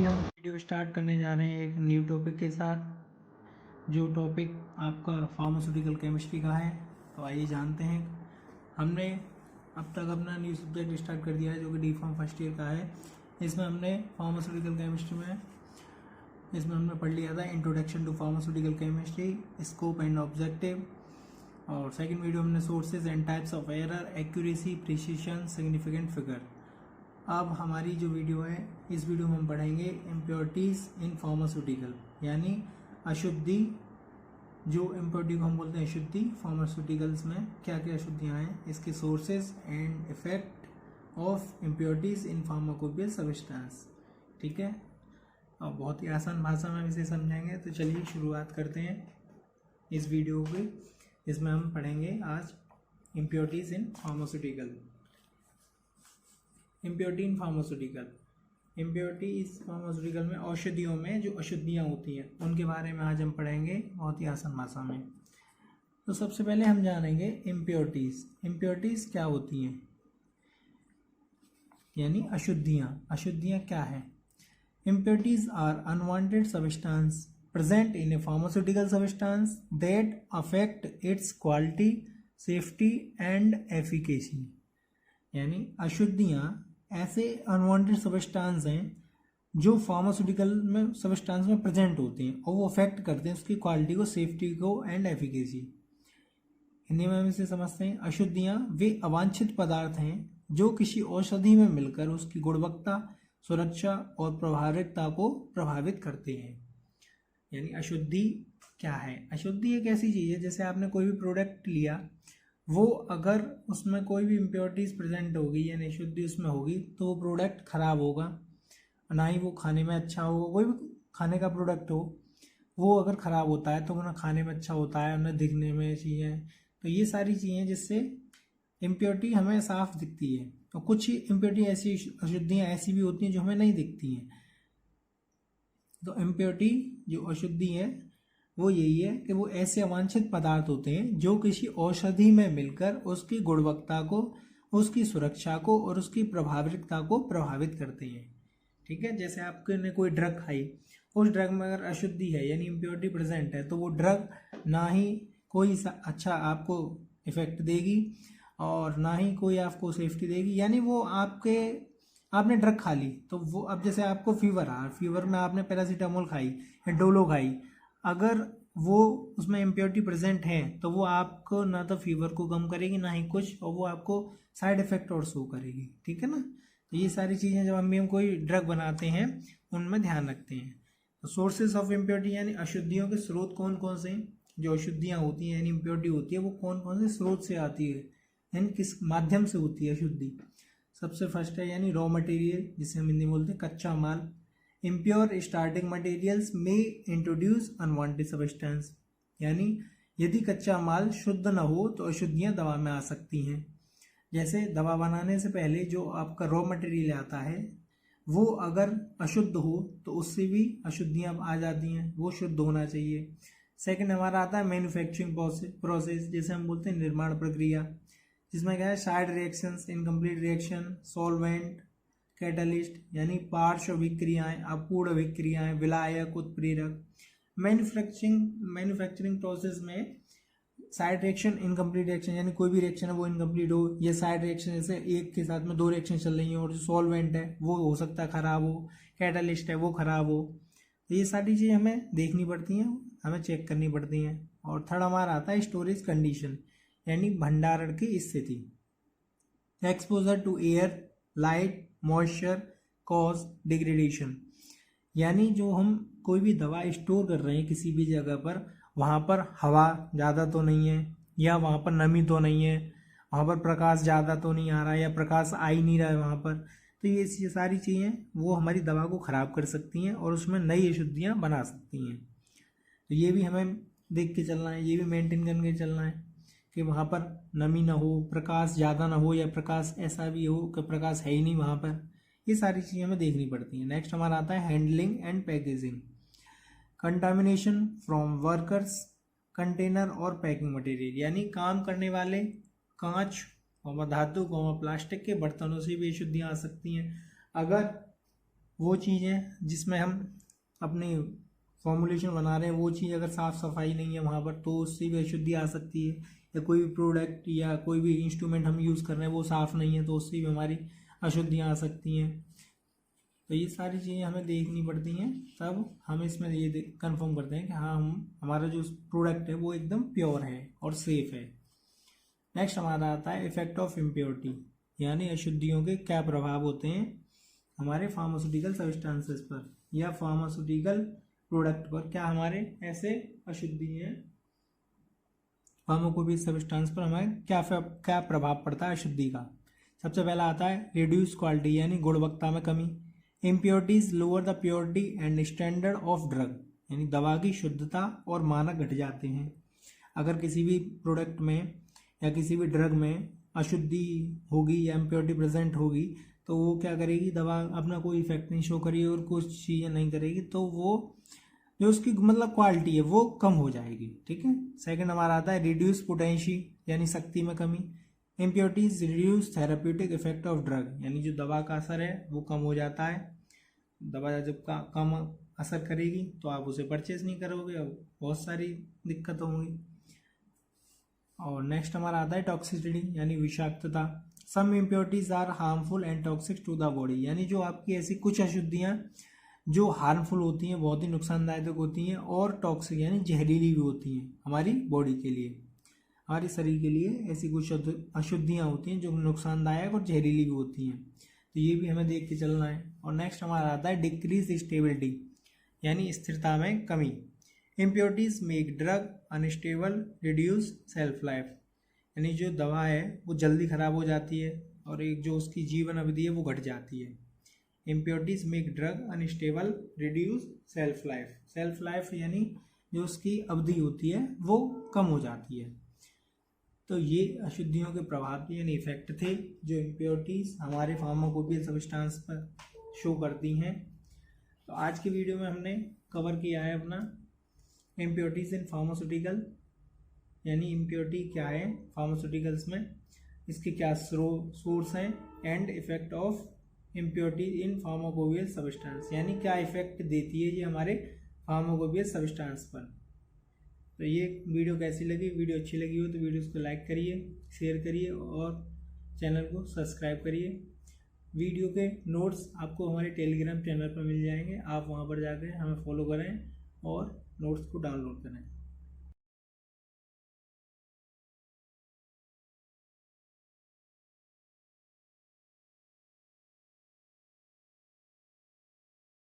हम video start करने जा रहे हैं एक न्यू टॉपिक के साथ, जो टॉपिक आपका फार्मास्यूटिकल केमिस्ट्री का है। तो आइए जानते हैं। हमने अब तक अपना न्यू सब्जेक्ट स्टार्ट कर दिया है जो कि डी फार्म फर्स्ट ईयर का है। इसमें हमने फार्मास्यूटिकल केमिस्ट्री में हमने पढ़ लिया था introduction to pharmaceutical chemistry, scope and objective. और सेकंड वीडियो हमने sources and types of error, accuracy, precision, significant figure. अब हमारी जो वीडियो है, इस वीडियो में हम पढ़ेंगे इम्प्योरिटीज़ इन फार्मास्यूटिकल, यानी अशुद्धि। जो इम्प्योरिटी को हम बोलते हैं अशुद्धि, फार्मास्यूटिकल्स में क्या क्या अशुद्धियाँ हैं, इसके sources and effect of impurities in pharmacopoeial substance. ठीक है, अब बहुत ही आसान भाषा में इसे समझेंगे। तो चलिए शुरुआत करते हैं इस वीडियो की। इसमें हम पढ़ेंगे आज impurities in pharmaceutical. Impurity in pharmaceutical, impurity इस फार्मास्यूटिकल में औषधियों में जो अशुद्धियाँ होती हैं उनके बारे में आज हम पढ़ेंगे बहुत ही आसान भाषा में। तो सबसे पहले हम जानेंगे इम्प्योरिटीज़। इम्प्योरिटीज़ क्या होती हैं, यानी अशुद्धियाँ। अशुद्धियाँ क्या हैं? Impurities are unwanted substance present in a pharmaceutical substance that affect its quality, safety and efficacy. यानी अशुद्धियाँ ऐसे अनवांटेड सब्सटेंस हैं जो फार्मास्यूटिकल में सब्सटेंस में प्रेजेंट होते हैं और वो अफेक्ट करते हैं उसकी क्वालिटी को, सेफ्टी को एंड एफिकेसी। हिंदी में हम इसे समझते हैं, अशुद्धियाँ वे अवांछित पदार्थ हैं जो किसी औषधि में मिलकर उसकी गुणवत्ता, सुरक्षा और प्रभाविकता को प्रभावित करते हैं। यानी अशुद्धि क्या है? अशुद्धि एक ऐसी चीज़ है, जैसे आपने कोई भी प्रोडक्ट लिया, वो अगर उसमें कोई भी इम्प्योरिटीज़ प्रेजेंट होगी यानी अशुद्धि उसमें होगी तो वो प्रोडक्ट ख़राब होगा, ना ही वो खाने में अच्छा होगा। कोई भी खाने का प्रोडक्ट हो, वो अगर ख़राब होता है तो वो ना खाने में अच्छा होता है, ना दिखने में चीज़ें। तो ये सारी चीज़ें जिससे इम्प्योरिटी हमें साफ दिखती है, और कुछ इम्प्योरिटी ऐसी अशुद्धियाँ ऐसी भी होती हैं जो हमें नहीं दिखती हैं। तो इम्प्योरिटी जो अशुद्धि है वो यही है कि वो ऐसे अवांछित पदार्थ होते हैं जो किसी औषधि में मिलकर उसकी गुणवत्ता को, उसकी सुरक्षा को और उसकी प्रभाविकता को प्रभावित करते हैं। ठीक है, जैसे आपने कोई ड्रग खाई, उस ड्रग में अगर अशुद्धि है यानी इम्प्योरिटी प्रेजेंट है तो वो ड्रग ना ही कोई अच्छा आपको इफेक्ट देगी और ना ही कोई आपको सेफ्टी देगी। यानी वो आपने ड्रग खा ली तो वो, अब जैसे आपको फीवर आ, फीवर में आपने पैरासीटामोल खाई या डोलो खाई, अगर वो उसमें इम्प्योरिटी प्रेजेंट है तो वो आपको ना तो फीवर को कम करेगी ना ही कुछ, और वो आपको साइड इफेक्ट और शो करेगी। ठीक है ना, तो ये सारी चीज़ें जब हम कोई ड्रग बनाते हैं उनमें ध्यान रखते हैं। तो सोर्सेज ऑफ इम्प्योरिटी यानी अशुद्धियों के स्रोत कौन कौन से हैं? जो अशुद्धियाँ होती हैं यानी इम्प्योरिटी होती है वो कौन कौन से स्रोत से आती है, यानी किस माध्यम से होती है अशुद्धि। सबसे फर्स्ट है यानी रॉ मटेरियल, जिसे हम हिंदी बोलते हैं कच्चा माल। इम्प्योर स्टार्टिंग मटेरियल्स में इंट्रोड्यूस अनवांटेड सब्सटेंस, यानी यदि कच्चा माल शुद्ध न हो तो अशुद्धियाँ दवा में आ सकती हैं। जैसे दवा बनाने से पहले जो आपका रॉ मटेरियल आता है वो अगर अशुद्ध हो तो उससे भी अशुद्धियाँ आ जाती हैं, वो शुद्ध होना चाहिए। सेकंड हमारा आता है मैन्युफैक्चरिंग प्रोसेस, जैसे हम बोलते हैं निर्माण प्रक्रिया, जिसमें क्या है side reactions, incomplete reaction, solvent, catalyst यानी पार्श्व अभिक्रियाएं, अपूर्ण अभिक्रियाएं, विलायक, उत्प्रेरक। मैन्युफैक्चरिंग प्रोसेस में साइड रिएक्शन, इनकम्प्लीट रिएक्शन, यानी कोई भी रिएक्शन है वो इनकम्प्लीट हो, ये साइड रिएक्शन जैसे एक के साथ में दो रिएक्शन चल रही हैं और जो सॉल्वेंट है वो हो सकता है ख़राब हो, कैटलिस्ट है वो ख़राब हो। तो ये सारी चीज़ें हमें देखनी पड़ती हैं, हमें चेक करनी पड़ती हैं। और थर्ड हमारा आता है स्टोरेज कंडीशन, यानी भंडारण की स्थिति। Exposure to air, light, moisture cause degradation, यानी जो हम कोई भी दवा स्टोर कर रहे हैं किसी भी जगह पर, वहाँ पर हवा ज़्यादा तो नहीं है, या वहाँ पर नमी तो नहीं है, वहाँ पर प्रकाश ज़्यादा तो नहीं आ रहा है या प्रकाश आ ही नहीं रहा है वहाँ पर, तो ये सारी चीज़ें वो हमारी दवा को ख़राब कर सकती हैं और उसमें नई अशुद्धियाँ बना सकती हैं। तो ये भी हमें देख के चलना है, ये भी मेंटेन करके चलना है कि वहाँ पर नमी ना हो, प्रकाश ज़्यादा ना हो, या प्रकाश ऐसा भी हो कि प्रकाश है ही नहीं वहाँ पर। ये सारी चीज़ें हमें देखनी पड़ती हैं। नेक्स्ट हमारा आता है handling and packaging. Contamination from workers, container और पैकिंग मटेरियल, यानी काम करने वाले कांच, धातु, प्लास्टिक के बर्तनों से भी अशुद्धियाँ आ सकती हैं। अगर वो चीज़ है जिसमें हम अपनी फॉर्मुलेशन बना रहे हैं, वो चीज़ अगर साफ़ सफाई नहीं है वहाँ पर तो उससे भी अशुद्धि आ सकती है। या कोई भी प्रोडक्ट या कोई भी इंस्ट्रूमेंट हम यूज़ कर रहे हैं वो साफ़ नहीं है तो उससे भी हमारी अशुद्धियाँ आ सकती हैं। तो ये सारी चीज़ें हमें देखनी पड़ती हैं, तब हम इसमें ये कंफर्म करते हैं कि हाँ हमारा जो प्रोडक्ट है वो एकदम प्योर है और सेफ है। नेक्स्ट हमारा आता है इफेक्ट ऑफ इम्प्योरिटी, यानी अशुद्धियों के क्या प्रभाव होते हैं हमारे फार्मास्यूटिकल सब्सटेंसेस पर या फार्मास्यूटिकल प्रोडक्ट पर। क्या हमारे ऐसे अशुद्धि हैं फार्माकोपिक सब्सटेंस पर हमें क्या प्रभाव पड़ता है अशुद्धि का। सबसे पहला आता है रिड्यूस क्वालिटी, यानी गुणवत्ता में कमी। Impurities lower the purity and standard of drug, यानी दवा की शुद्धता और मानक घट जाते हैं। अगर किसी भी प्रोडक्ट में या किसी भी ड्रग में अशुद्धि होगी या इम्प्योरिटी प्रेजेंट होगी तो वो क्या करेगी, दवा अपना कोई इफेक्ट नहीं शो करेगी और कुछ चीज़ें नहीं करेगी, तो वो जो उसकी मतलब क्वालिटी है वो कम हो जाएगी। ठीक है। सेकंड हमारा आता है रिड्यूस पोटेंशी, यानी शक्ति में कमी। Impurities reduce therapeutic effect of drug, यानी जो दवा का असर है वो कम हो जाता है। दवा जब कम असर करेगी तो आप उसे परचेज नहीं करोगे और बहुत सारी दिक्कत होंगी। और नेक्स्ट हमारा आता है टॉक्सिसिटी, यानी विषाक्तता। Some impurities are harmful and toxic to the body, यानी जो आपकी ऐसी कुछ अशुद्धियाँ जो हार्मफुल होती हैं, बहुत ही नुकसानदायक होती हैं और टॉक्सिक यानी जहरीली भी होती हैं हमारी बॉडी के लिए, हमारे शरीर के लिए। ऐसी कुछ अशुद्धियाँ होती हैं जो नुकसानदायक और जहरीली भी होती हैं, तो ये भी हमें देख के चलना है। और नेक्स्ट हमारा आता है डिक्रीज स्टेबिलिटी, यानी स्थिरता में कमी। Impurities make drug unstable, reduce self life, यानी जो दवा है वो जल्दी ख़राब हो जाती है और एक जो उसकी जीवन अवधि है वो घट जाती है। Impurities make drug unstable, reduce self life. Self life यानी जो उसकी अवधि होती है वो कम हो जाती है। तो ये अशुद्धियों के प्रभाव यानी इफेक्ट थे जो इम्प्योरिटीज हमारे फार्माकोपियल सब्सटेंस पर शो करती हैं। तो आज की वीडियो में हमने कवर किया है अपना इम्प्योरिटीज इन फार्मास्यूटिकल, यानी इम्प्योरिटी क्या है फार्मास्यूटिकल्स में, इसके क्या सोर्स हैं, and effect of impurity in pharmacopoeial substance, यानी क्या इफेक्ट देती है ये हमारे फार्माकोपियल सब्सटेंस पर। तो ये वीडियो कैसी लगी, वीडियो अच्छी लगी हो तो वीडियो को लाइक करिए, शेयर करिए और चैनल को सब्सक्राइब करिए। वीडियो के नोट्स आपको हमारे टेलीग्राम चैनल पर मिल जाएंगे, आप वहां पर जाकर हमें फॉलो करें और नोट्स को डाउनलोड करें।